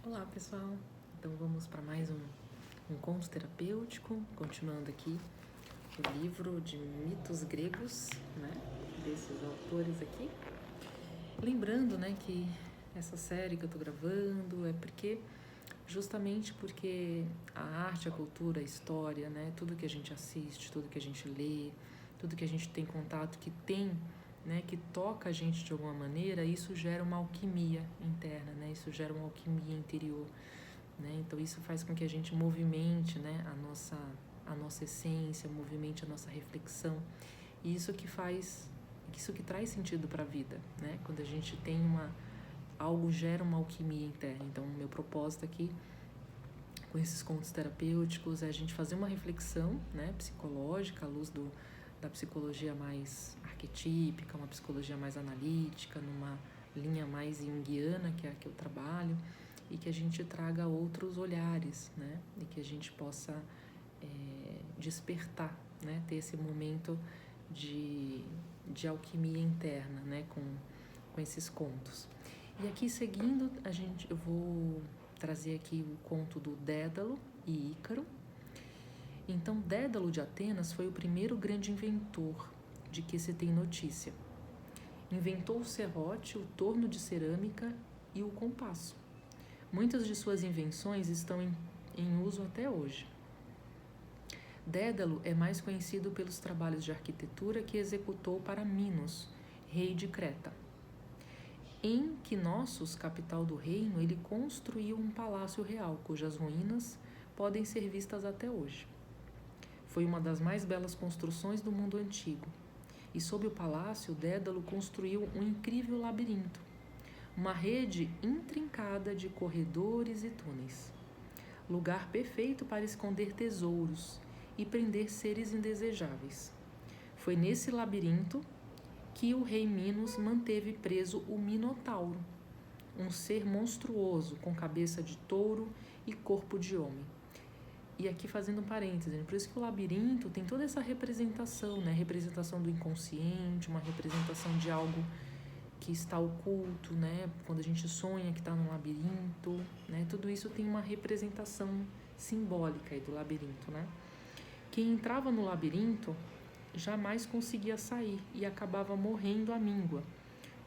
Olá, pessoal! Então vamos para mais um conto terapêutico, continuando aqui o livro de mitos gregos, né, desses autores aqui. Lembrando, né, que essa série que eu tô gravando é justamente porque a arte, a cultura, a história, né, tudo que a gente assiste, tudo que a gente lê, tudo que a gente tem contato, que toca a gente de alguma maneira, isso gera uma alquimia interna, né, isso gera uma alquimia interior. Né? Então isso faz com que a gente movimente, né, a nossa essência, movimente a nossa reflexão. E isso que traz sentido para a vida, né? Quando a gente tem algo gera uma alquimia interna. Então o meu propósito aqui com esses contos terapêuticos é a gente fazer uma reflexão, né, psicológica, à luz da psicologia mais arquetípica, uma psicologia mais analítica, numa linha mais junguiana, que é a que eu trabalho, e que a gente traga outros olhares, né? E que a gente possa despertar, né? Ter esse momento de alquimia interna, né? Com esses contos. E aqui seguindo, eu vou trazer aqui o conto do Dédalo e Ícaro. Então, Dédalo de Atenas foi o primeiro grande inventor de que se tem notícia. Inventou o serrote, o torno de cerâmica e o compasso. Muitas de suas invenções estão em uso até hoje. Dédalo é mais conhecido pelos trabalhos de arquitetura que executou para Minos, rei de Creta. Em Knossos, capital do reino, ele construiu um palácio real, cujas ruínas podem ser vistas até hoje. Foi uma das mais belas construções do mundo antigo. E sob o palácio, Dédalo construiu um incrível labirinto, uma rede intrincada de corredores e túneis. Lugar perfeito para esconder tesouros e prender seres indesejáveis. Foi nesse labirinto que o rei Minos manteve preso o Minotauro, um ser monstruoso com cabeça de touro e corpo de homem. E aqui fazendo um parênteses, por isso que o labirinto tem toda essa representação, né? Representação do inconsciente, uma representação de algo que está oculto, né? Quando a gente sonha que está num labirinto, né? Tudo isso tem uma representação simbólica aí do labirinto, né? Quem entrava no labirinto jamais conseguia sair e acabava morrendo à míngua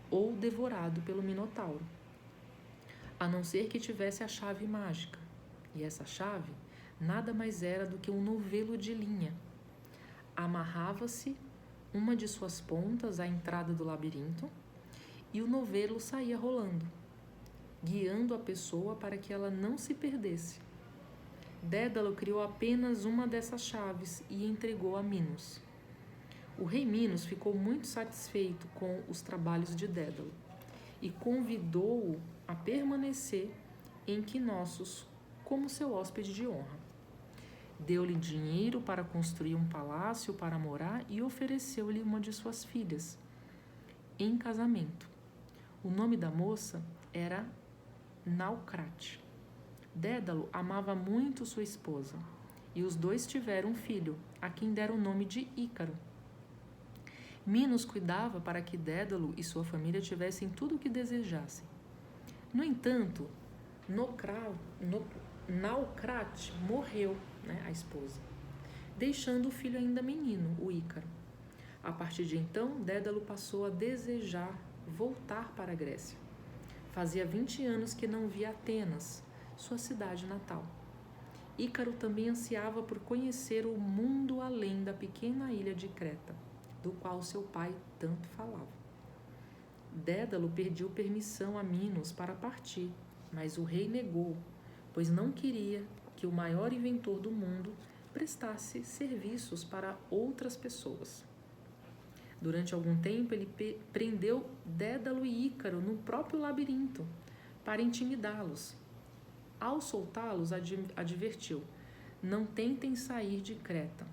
ou devorado pelo Minotauro, a não ser que tivesse a chave mágica. E essa chave nada mais era do que um novelo de linha. Amarrava-se uma de suas pontas à entrada do labirinto e o novelo saía rolando, guiando a pessoa para que ela não se perdesse. Dédalo criou apenas uma dessas chaves e entregou a Minos. O rei Minos ficou muito satisfeito com os trabalhos de Dédalo e convidou-o a permanecer em Knossos como seu hóspede de honra. Deu-lhe dinheiro para construir um palácio para morar e ofereceu-lhe uma de suas filhas em casamento. O nome da moça era Naucrate. Dédalo amava muito sua esposa e os dois tiveram um filho, a quem deram o nome de Ícaro. Minos cuidava para que Dédalo e sua família tivessem tudo o que desejassem. No entanto, Naucrate morreu, né, a esposa, deixando o filho ainda menino, o Ícaro. A partir de então, Dédalo passou a desejar voltar para a Grécia. Fazia 20 anos que não via Atenas, sua cidade natal. Ícaro também ansiava por conhecer o mundo além da pequena ilha de Creta, do qual seu pai tanto falava. Dédalo pediu permissão a Minos para partir, mas o rei negou, pois não queria que o maior inventor do mundo prestasse serviços para outras pessoas. Durante algum tempo, ele prendeu Dédalo e Ícaro no próprio labirinto para intimidá-los. Ao soltá-los, advertiu: não tentem sair de Creta.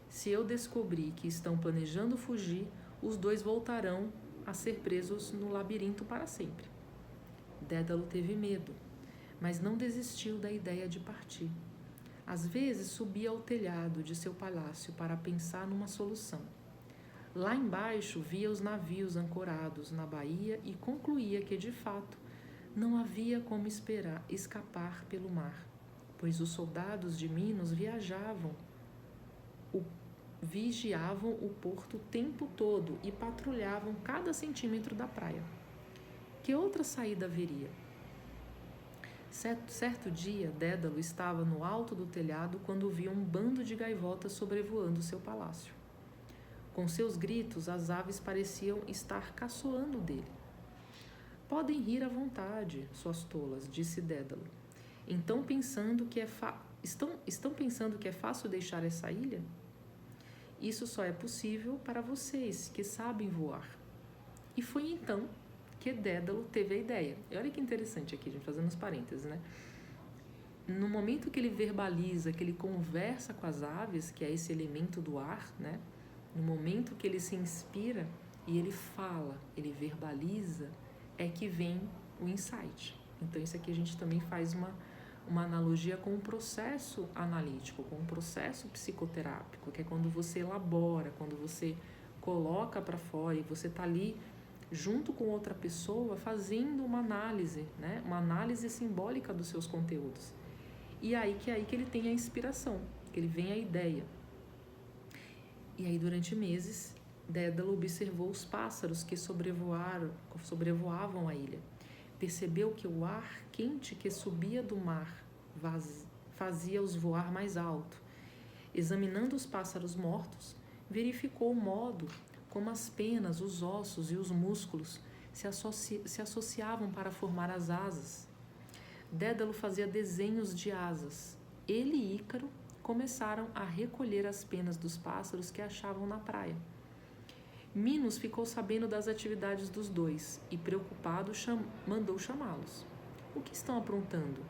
Se eu descobrir que estão planejando fugir, os dois voltarão a ser presos no labirinto para sempre. Dédalo teve medo, mas não desistiu da ideia de partir. Às vezes subia ao telhado de seu palácio para pensar numa solução. Lá embaixo via os navios ancorados na baía e concluía que, de fato, Não havia como escapar pelo mar, pois os soldados de Minos vigiavam o porto o tempo todo e patrulhavam cada centímetro da praia. Que outra saída haveria? Certo dia, Dédalo estava no alto do telhado quando viu um bando de gaivotas sobrevoando seu palácio. Com seus gritos, as aves pareciam estar caçoando dele. Podem rir à vontade, suas tolas, disse Dédalo. Estão pensando que é fácil deixar essa ilha? Isso só é possível para vocês que sabem voar. E foi então que Dédalo teve a ideia. E olha que interessante aqui, gente, fazendo os parênteses, né? No momento que ele verbaliza, que ele conversa com as aves, que é esse elemento do ar, né? No momento que ele se inspira e ele fala, ele verbaliza, é que vem o insight. Então isso aqui a gente também faz uma analogia com o processo analítico, com o processo psicoterápico, que é quando você elabora, quando você coloca para fora e você está ali junto com outra pessoa fazendo uma análise, né? Uma análise simbólica dos seus conteúdos. E aí que ele tem a inspiração, que ele vem a ideia. E aí durante meses, Dédalo observou os pássaros que sobrevoavam a ilha. Percebeu que o ar quente que subia do mar fazia-os voar mais alto. Examinando os pássaros mortos, verificou o modo como as penas, os ossos e os músculos se associavam para formar as asas. Dédalo fazia desenhos de asas. Ele e Ícaro começaram a recolher as penas dos pássaros que achavam na praia. Minos ficou sabendo das atividades dos dois e, preocupado, mandou chamá-los. O que estão aprontando?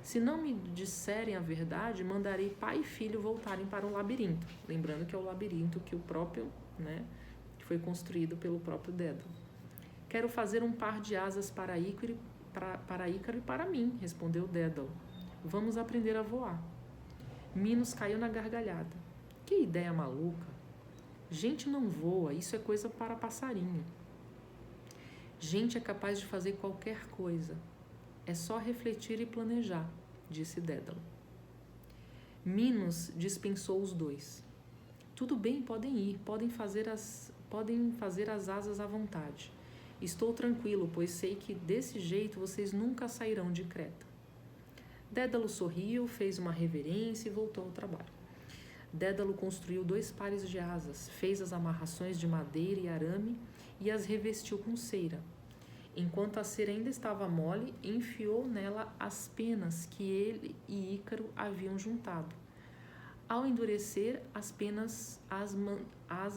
Se não me disserem a verdade, mandarei pai e filho voltarem para o labirinto. Lembrando que é o labirinto que o próprio, né, foi construído pelo próprio Dédalo. Quero fazer um par de asas para Ícaro e para mim, respondeu Dédalo. Vamos aprender a voar. Minos caiu na gargalhada. Que ideia maluca! Gente não voa, isso é coisa para passarinho. Gente é capaz de fazer qualquer coisa. É só refletir e planejar, disse Dédalo. Minos dispensou os dois. Tudo bem, podem ir, podem fazer as asas à vontade. Estou tranquilo, pois sei que desse jeito vocês nunca sairão de Creta. Dédalo sorriu, fez uma reverência e voltou ao trabalho. Dédalo construiu 2 pares de asas, fez as amarrações de madeira e arame e as revestiu com cera. Enquanto a cera ainda estava mole, enfiou nela as penas que ele e Ícaro haviam juntado. Ao endurecer, as penas as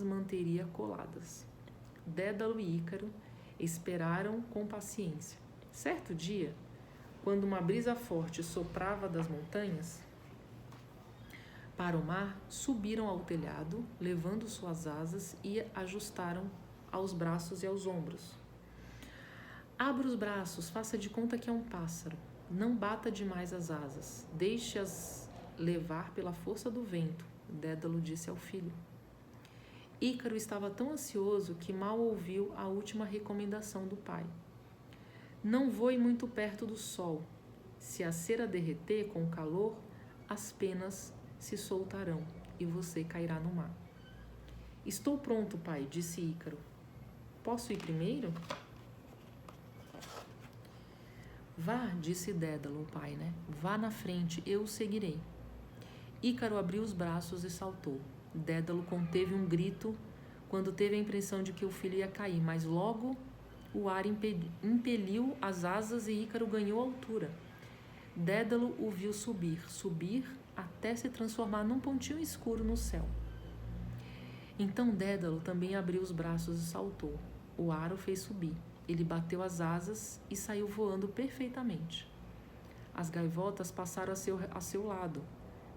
manteria coladas. Dédalo e Ícaro esperaram com paciência. Certo dia, quando uma brisa forte soprava das montanhas para o mar, subiram ao telhado, levando suas asas e ajustaram aos braços e aos ombros. Abra os braços, faça de conta que é um pássaro. Não bata demais as asas. Deixe-as levar pela força do vento, Dédalo disse ao filho. Ícaro estava tão ansioso que mal ouviu a última recomendação do pai. Não voe muito perto do sol. Se a cera derreter com o calor, as penas se soltarão e você cairá no mar. Estou pronto, pai, disse Ícaro. Posso ir primeiro? Vá, disse Dédalo, o pai, né? Vá na frente, eu o seguirei. Ícaro abriu os braços e saltou. Dédalo conteve um grito quando teve a impressão de que o filho ia cair, mas logo o ar impeliu as asas e Ícaro ganhou altura. Dédalo o viu subir até se transformar num pontinho escuro no céu. Então Dédalo também abriu os braços e saltou. O ar o fez subir. Ele bateu as asas e saiu voando perfeitamente. As gaivotas passaram a seu lado,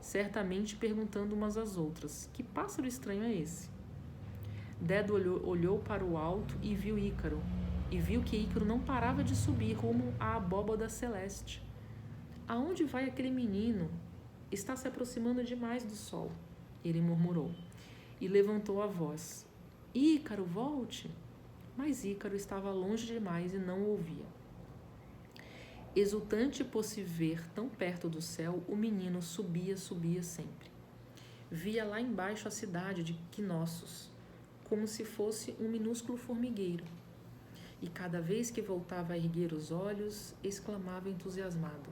certamente perguntando umas às outras: que pássaro estranho é esse? Dédalo olhou para o alto e viu Ícaro, e viu que Ícaro não parava de subir rumo à abóbada celeste. Aonde vai aquele menino? Está se aproximando demais do sol, ele murmurou, e levantou a voz. Ícaro, volte! Mas Ícaro estava longe demais e não o ouvia. Exultante por se ver tão perto do céu, o menino subia sempre. Via lá embaixo a cidade de Knossos, como se fosse um minúsculo formigueiro. E cada vez que voltava a erguer os olhos, exclamava entusiasmado: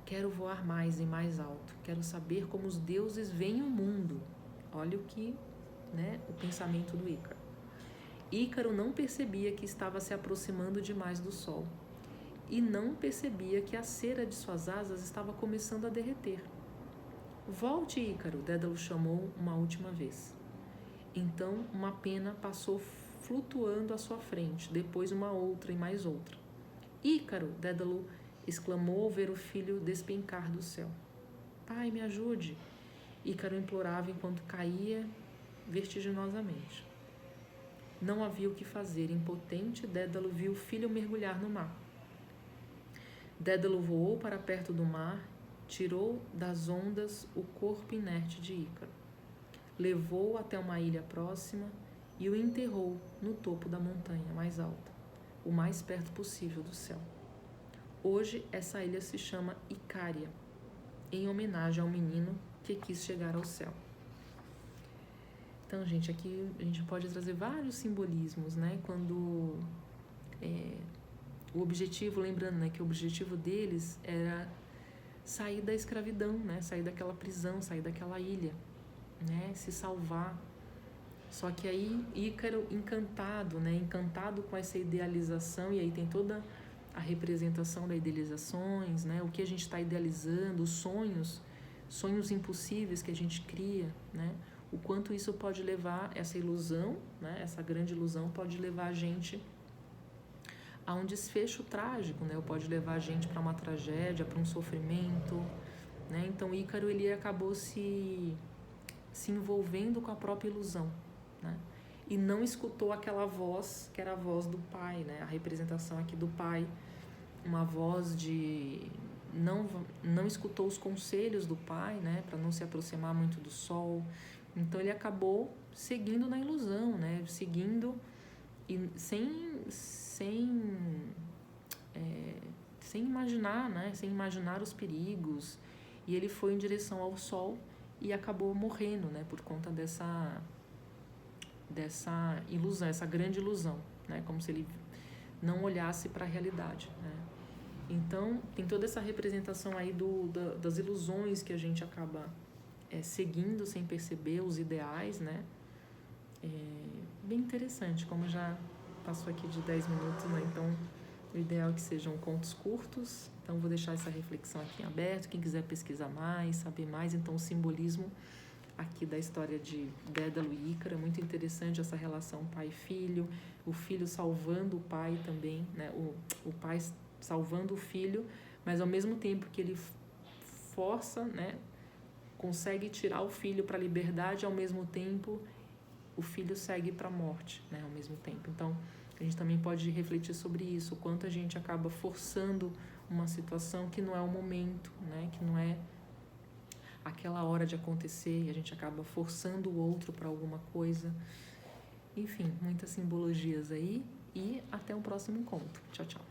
quero voar mais e mais alto, quero saber como os deuses veem o mundo. Olha o que, o pensamento do Ícaro. Ícaro não percebia que estava se aproximando demais do sol e não percebia que a cera de suas asas estava começando a derreter. Volte, Ícaro, Dédalo chamou uma última vez. Então uma pena passou flutuando à sua frente, depois uma outra e mais outra. Ícaro, Dédalo exclamou ao ver o filho despencar do céu. Pai, me ajude! Ícaro implorava enquanto caía vertiginosamente. Não havia o que fazer. Impotente, Dédalo viu o filho mergulhar no mar. Dédalo voou para perto do mar, tirou das ondas o corpo inerte de Ícaro, levou-o até uma ilha próxima e o enterrou no topo da montanha mais alta, o mais perto possível do céu. Hoje, essa ilha se chama Icária, em homenagem ao menino que quis chegar ao céu. Então, gente, aqui a gente pode trazer vários simbolismos, quando o objetivo, lembrando, que o objetivo deles era sair da escravidão, sair daquela prisão, sair daquela ilha, se salvar. Só que aí Ícaro encantado com essa idealização, e aí tem toda a representação das idealizações, o que a gente está idealizando, os sonhos impossíveis que a gente cria, o quanto isso pode levar, essa ilusão, essa grande ilusão pode levar a gente a um desfecho trágico, ou pode levar a gente para uma tragédia, para um sofrimento, Então Ícaro, ele acabou se envolvendo com a própria ilusão, e não escutou aquela voz que era a voz do pai, a representação aqui do pai, uma voz de não escutou os conselhos do pai, para não se aproximar muito do sol. Então ele acabou seguindo na ilusão, seguindo e sem imaginar, sem imaginar os perigos. E ele foi em direção ao sol e acabou morrendo, por conta dessa ilusão, essa grande ilusão, como se ele não olhasse para a realidade, Então, tem toda essa representação aí das ilusões que a gente acaba seguindo sem perceber, os ideais, bem interessante, como já passou aqui de 10 minutos, Então, o ideal é que sejam contos curtos. Então, vou deixar essa reflexão aqui em aberto. Quem quiser pesquisar mais, saber mais, então o simbolismo aqui da história de Dédalo e Ícaro é muito interessante, essa relação pai e filho, o filho salvando o pai também, o pai salvando o filho, mas ao mesmo tempo que ele força, consegue tirar o filho para a liberdade, ao mesmo tempo o filho segue para a morte, ao mesmo tempo. Então, a gente também pode refletir sobre isso, o quanto a gente acaba forçando uma situação que não é o momento, que não é aquela hora de acontecer, e a gente acaba forçando o outro para alguma coisa. Enfim, muitas simbologias aí, e até o próximo encontro. Tchau, tchau.